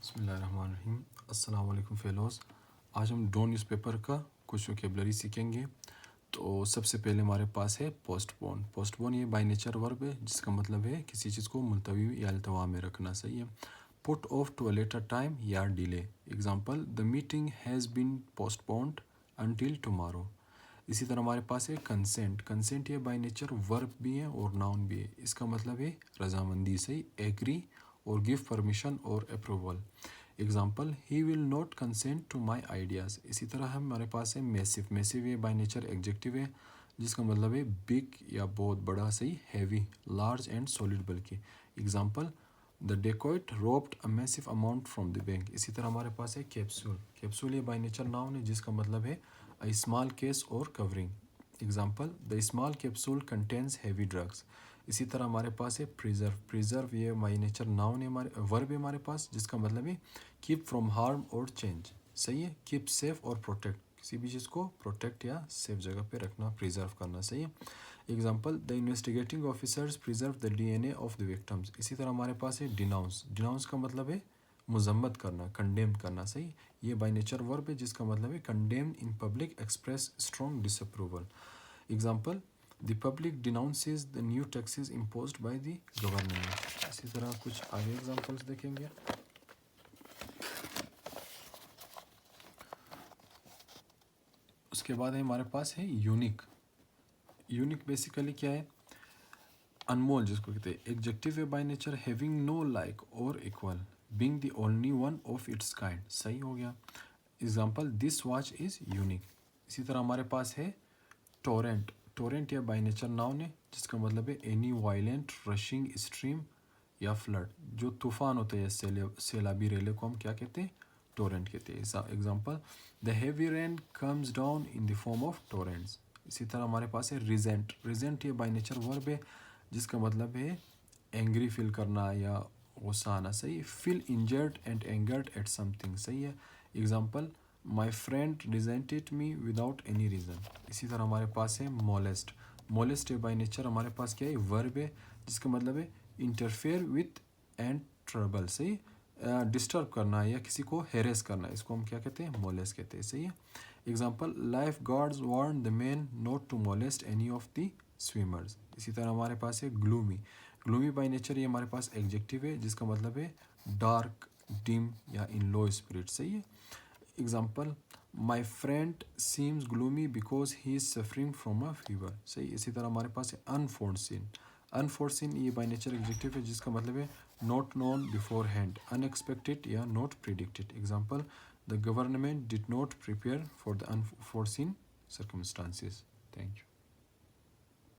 बिस्मिल्लाहिर्रहमानिर्रहीम। अस्सलाम वालेकुम फेलोज़। आज हम डो न्यूज़पेपर का कुछ वोकेबलरी सीखेंगे। तो सबसे पहले हमारे पास है पोस्टपोन। पोस्टपोन ये बाय नेचर वर्ब है जिसका मतलब है किसी चीज़ को मुलतवी या अल्तवा में रखना। सही है। Put off to a later time या delay. Example, the meeting has been postponed until tomorrow. इसी तरह हमारे पास है कंसेंट। कंसेंट ये बाय नेचर वर्ब भी है और नाउन भी है। इसका मतलब है रजामंदी। सही, एग्री और गिव परमिशन और approval. Example, he will not consent to my ideas. इसी तरह हमारे पास है मैसिव। मैसिव ये बाय नेचर एग्जेक्टिव है जिसका मतलब है बिग या बहुत बड़ा। सही, हैवी, लार्ज एंड सॉलिड बल्कि। Example, the dacoit robbed a massive amount from the bank. इसी तरह हमारे पास है कैप्सूल। कैप्सूल ये बाय नेचर नाउन है जिसका मतलब है अ स्मॉल केस और covering. Example, the small capsule contains heavy drugs. इसी तरह हमारे पास है प्रिजर्व। प्रिजर्व ये बाय नेचर नाउन है, हमारे वर्ब है हमारे पास जिसका मतलब है कीप फ्रॉम हार्म और चेंज। सही है। कीप सेफ और प्रोटेक्ट, किसी भी चीज़ को प्रोटेक्ट या सेफ जगह पे रखना, प्रिजर्व करना। सही है। Example, the investigating officers preserve the DNA of the victims. इसी तरह हमारे पास है डिनाउंस। डिनाउंस का मतलब है मजम्मत करना, कंडेम करना। सही, ये बाय नेचर वर्ब है जिसका मतलब है condemn in public, express strong disapproval. Example, the public denounces the new taxes imposed by the government. इसी तरह कुछ आगे एग्जाम्पल्स देखेंगे। उसके बाद है हमारे पास है यूनिक। यूनिक बेसिकली क्या है? अनमोल जिसको कहते हैं। एग्जेक्टिव है by nature having no like और equal, being the only one of its kind. सही हो गया। Example, this watch is unique. इसी तरह हमारे पास है टोरेंट। टोरेंट या बाय नेचर नाउन है जिसका मतलब है एनी वायलेंट रशिंग स्ट्रीम या फ्लड। जो तूफान होते हैं, सैलाबी रेले को हम क्या कहते हैं? टोरेंट कहते हैं। Example, the heavy rain comes down in the form of torrents. इसी तरह हमारे पास है रिजेंट। रिजेंट ये बाय नेचर वर्ब है जिसका मतलब है एंग्री फील करना या गुस्सा आना। सही, feel injured and angered at something. सही है। Example, my friend resented me without any reason. इसी तरह हमारे पास है मोलेस्ट। मोलेस्ट है बाय नेचर हमारे पास क्या है? वर्ब है जिसका मतलब है इंटरफेयर विथ एंड ट्रबल। सही, डिस्टर्ब करना या किसी को हेरेस करना, इसको हम क्या कहते हैं? मोलेस्ट कहते हैं। सही है। Example, lifeguards warn the man not to molest any of the swimmers. इसी तरह हमारे पास है ग्लूमी। ग्लूमी बाय नेचर ये हमारे पास एग्जेक्टिव है जिसका मतलब है डार्क, डिम या इन लो स्पिरिट। सही है। Example, my friend seems gloomy because he is suffering from a fever. सही। इसी तरह हमारे पास है अनफोर्सिन। अनफोर्सिन ये बाय नेचर एग्जेक्टिव है जिसका मतलब है not known beforehand, unexpected या not predicted. Example, the government did not prepare for the unforeseen circumstances. Thank you.